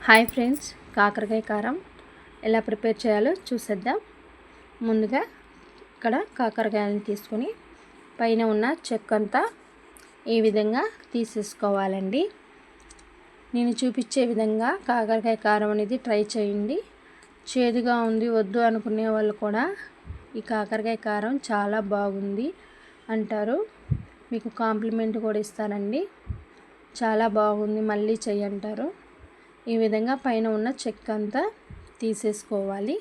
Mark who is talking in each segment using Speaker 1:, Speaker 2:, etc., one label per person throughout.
Speaker 1: Hi friends, కాకరకాయ కారం ఎలా ప్రిపేర్ చేయాలో చూసేద్దాం. ముందుగా ఇక్కడ కాకరకాయలను తీసుకొని పైన ఉన్న చెక్కంతా ఈ విధంగా తీసేసుకోవాలండి. నేను చూపించే విధంగా కాకరకాయ కారం అనేది ట్రై చేయండి. చేదుగా ఉంది వద్దు అనుకునే వాళ్ళు కూడా ఈ కాకరకాయ కారం చాలా బాగుంది అంటారు. మీకు కాంప్లిమెంట్ కూడా ఇస్తారండి. చాలా బాగుంది, మళ్ళీ చెయ్యంటారు. ఈ విధంగా పైన ఉన్న చెక్క అంతా తీసేసుకోవాలి.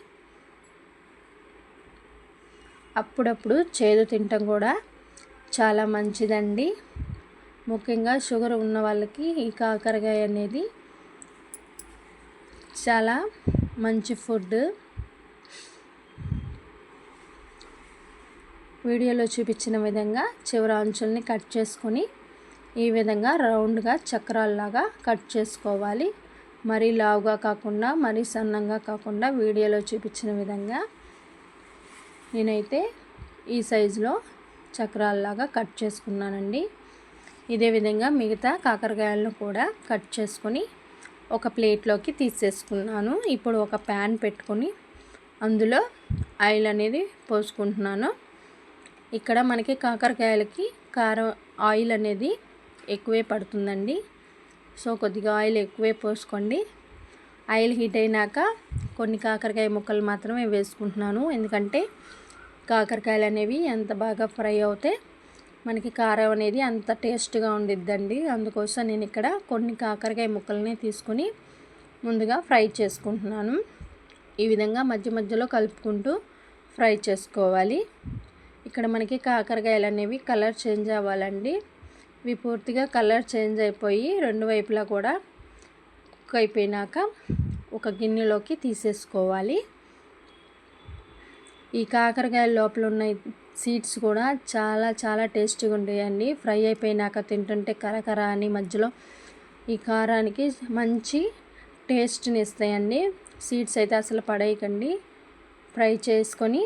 Speaker 1: అప్పుడప్పుడు చేదు తినటం కూడా చాలా మంచిదండి. ముఖ్యంగా షుగర్ ఉన్న వాళ్ళకి ఈ కాకరకాయ అనేది చాలా మంచి ఫుడ్. వీడియోలో చూపించిన విధంగా చివరి అంచుల్ని కట్ చేసుకొని ఈ విధంగా రౌండ్గా చక్రాల్లాగా కట్ చేసుకోవాలి. మరీ లావుగా కాకుండా మరీ సన్నంగా కాకుండా వీడియోలో చూపించిన విధంగా నేనైతే ఈ సైజులో చక్రాల్లాగా కట్ చేసుకున్నానండి. ఇదే విధంగా మిగతా కాకరకాయలను కూడా కట్ చేసుకొని ఒక ప్లేట్లోకి తీసేసుకున్నాను. ఇప్పుడు ఒక ప్యాన్ పెట్టుకొని అందులో ఆయిల్ అనేది పోసుకుంటున్నాను. ఇక్కడ మనకి కాకరకాయలకి కారం ఆయిల్ అనేది ఎక్కువే పడుతుందండి. సో కొద్దిగా ఆయిల్ ఎక్కువే పోసుకోండి. ఆయిల్ హీట్ అయినాక కొన్ని కాకరకాయ ముక్కలు మాత్రమే వేసుకుంటున్నాను. ఎందుకంటే కాకరకాయలు అనేవి ఎంత బాగా ఫ్రై అవుతే మనకి కారం అనేది అంత టేస్ట్గా ఉండిద్దండి. అందుకోసం నేను ఇక్కడ కొన్ని కాకరకాయ ముక్కల్ని తీసుకొని ముందుగా ఫ్రై చేసుకుంటున్నాను. ఈ విధంగా మధ్య మధ్యలో కలుపుకుంటూ ఫ్రై చేసుకోవాలి. ఇక్కడ మనకి కాకరకాయలు అనేవి కలర్ చేంజ్ అవ్వాలండి. ఇవి పూర్తిగా కలర్ చేంజ్ అయిపోయి రెండు వైపులా కూడా కుక్ అయిపోయినాక ఒక గిన్నెలోకి తీసేసుకోవాలి. ఈ కాకరకాయ లోపల ఉన్న సీడ్స్ కూడా చాలా చాలా టేస్టీగా ఉంటాయండి. ఫ్రై అయిపోయినాక తింటుంటే కరకర అని మధ్యలో ఈ కారానికి మంచి టేస్ట్ని ఇస్తాయండి. సీడ్స్ అయితే అసలు పడేయకండి. ఫ్రై చేసుకొని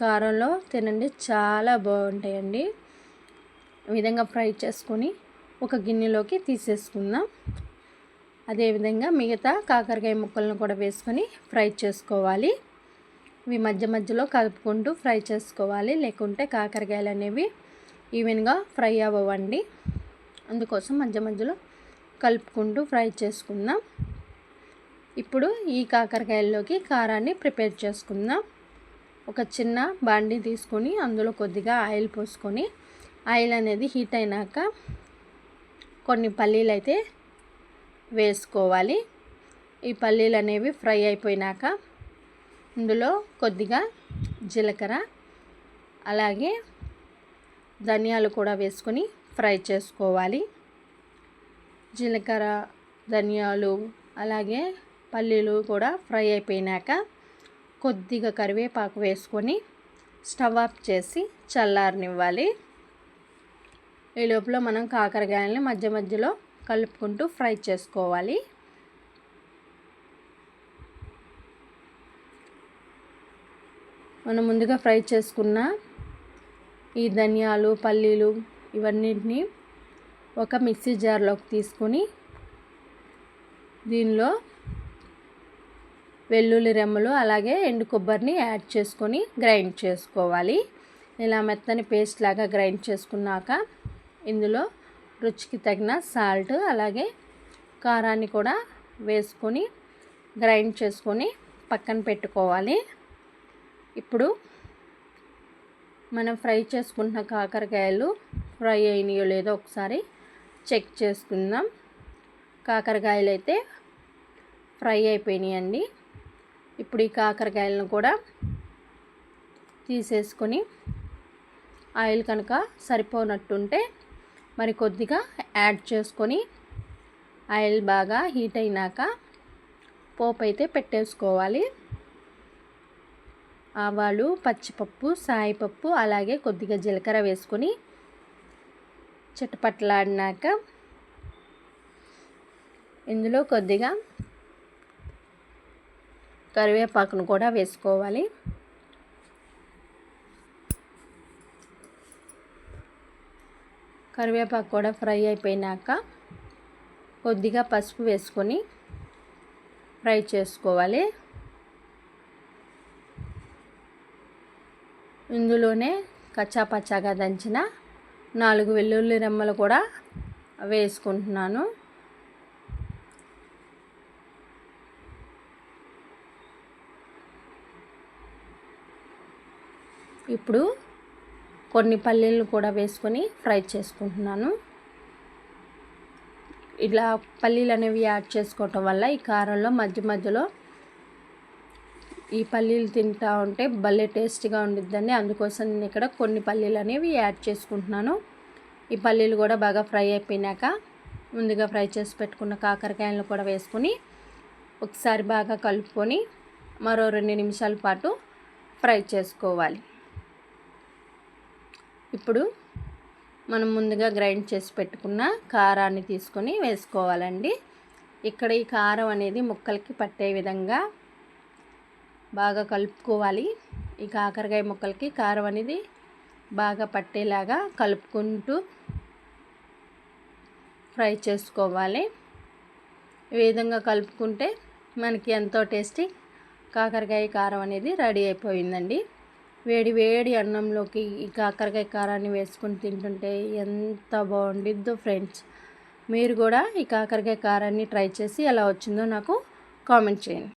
Speaker 1: కారంలో తినండి, చాలా బాగుంటాయండి. ఈ విధంగా ఫ్రై చేసుకొని ఒక గిన్నెలోకి తీసేసుకుందాం. అదేవిధంగా మిగతా కాకరకాయ ముక్కలను కూడా వేసుకొని ఫ్రై చేసుకోవాలి. ఇవి మధ్య మధ్యలో కలుపుకుంటూ ఫ్రై చేసుకోవాలి, లేకుంటే కాకరకాయలు అనేవి ఈవెన్గా ఫ్రై అవ్వండి. అందుకోసం మధ్య మధ్యలో కలుపుకుంటూ ఫ్రై చేసుకుందాం. ఇప్పుడు ఈ కాకరకాయల్లోకి కారాన్ని ప్రిపేర్ చేసుకుందాం. ఒక చిన్న బాండీ తీసుకొని అందులో కొద్దిగా ఆయిల్ పోసుకొని ఆయిల్ అనేది హీట్ అయినాక కొన్ని పల్లీలు అయితే వేసుకోవాలి. ఈ పల్లీలు అనేవి ఫ్రై అయిపోయినాక ఇందులో కొద్దిగా జీలకర్ర అలాగే ధనియాలు కూడా వేసుకొని ఫ్రై చేసుకోవాలి. జీలకర్ర, ధనియాలు అలాగే పల్లీలు కూడా ఫ్రై అయిపోయినాక కొద్దిగా కరివేపాకు వేసుకొని స్టవ్ ఆఫ్ చేసి చల్లారనివ్వాలి. ఈ లోపల మనం కాకరకాయలని మధ్య మధ్యలో కలుపుకుంటూ ఫ్రై చేసుకోవాలి. మనం ముందుగా ఫ్రై చేసుకున్న ఈ ధనియాలు, పల్లీలు ఇవన్నిటిని ఒక మిక్సీ జార్లోకి తీసుకొని దీనిలో వెల్లుల్లి రెమ్మలు అలాగే ఎండు కొబ్బరిని యాడ్ చేసుకొని గ్రైండ్ చేసుకోవాలి. ఇలా మెత్తని పేస్ట్ లాగా గ్రైండ్ చేసుకున్నాక ఇందులో రుచికి తగిన సాల్ట్ అలాగే కారాన్ని కూడా వేసుకొని గ్రైండ్ చేసుకొని పక్కన పెట్టుకోవాలి. ఇప్పుడు మనం ఫ్రై చేసుకుంటున్న కాకరకాయలు ఫ్రై అయినాయో లేదో ఒకసారి చెక్ చేసుకుందాం. కాకరకాయలు అయితే ఫ్రై అయిపోయినాయండి. ఇప్పుడు ఈ కాకరకాయలను కూడా తీసేసుకొని ఆయిల్ కనుక సరిపోనట్టుంటే మరి కొద్దిగా యాడ్ చేసుకొని ఆయిల్ బాగా హీట్ అయినాక పోపు అయితే పెట్టేసుకోవాలి. ఆవాలు, పచ్చిపప్పు, సాయిపప్పు అలాగే కొద్దిగా జీలకర్ర వేసుకొని చిటపట్లాడినాక ఇందులో కొద్దిగా కరివేపాకును కూడా వేసుకోవాలి. కరివేపాకు కూడా ఫ్రై అయిపోయినాక కొద్దిగా పసుపు వేసుకొని ఫ్రై చేసుకోవాలి. ఇందులోనే కచ్చా పచ్చాగా దంచిన 4 వెల్లుల్లి రెమ్మలు కూడా వేసుకుంటున్నాను. ఇప్పుడు కొన్ని పల్లీలు కూడా వేసుకొని ఫ్రై చేసుకుంటున్నాను. ఇలా పల్లీలు అనేవి యాడ్ చేసుకోవటం వల్ల ఈ కారంలో మధ్య మధ్యలో ఈ పల్లీలు తింటూ ఉంటే భలే టేస్టీగా ఉండిద్దండి. అందుకోసం నేను ఇక్కడ కొన్ని పల్లీలు అనేవి యాడ్ చేసుకుంటున్నాను. ఈ పల్లీలు కూడా బాగా ఫ్రై అయిపోయినాక ముందుగా ఫ్రై చేసి పెట్టుకున్న కాకరకాయలను కూడా వేసుకొని ఒకసారి బాగా కలుపుకొని మరో 2 నిమిషాల పాటు ఫ్రై చేసుకోవాలి. ఇప్పుడు మనం ముందుగా గ్రైండ్ చేసి పెట్టుకున్న కారాన్ని తీసుకొని వేసుకోవాలండి. ఇక్కడ ఈ కారం అనేది ముక్కలకి పట్టే విధంగా బాగా కలుపుకోవాలి. ఈ కాకరకాయ ముక్కలకి కారం అనేది బాగా పట్టేలాగా కలుపుకుంటూ ఫ్రై చేసుకోవాలి. ఈ విధంగా కలుపుకుంటే మనకి ఎంతో టేస్టీ కాకరకాయ కారం అనేది రెడీ అయిపోయిందండి. వేడి వేడి అన్నంలోకి ఈ కాకరకాయ కారాన్ని వేసుకొని తింటుంటే ఎంత బాగుండిద్దో ఫ్రెండ్స్. మీరు కూడా ఈ కాకరకాయ కారాన్ని ట్రై చేసి ఎలా వచ్చిందో నాకు కామెంట్ చేయండి.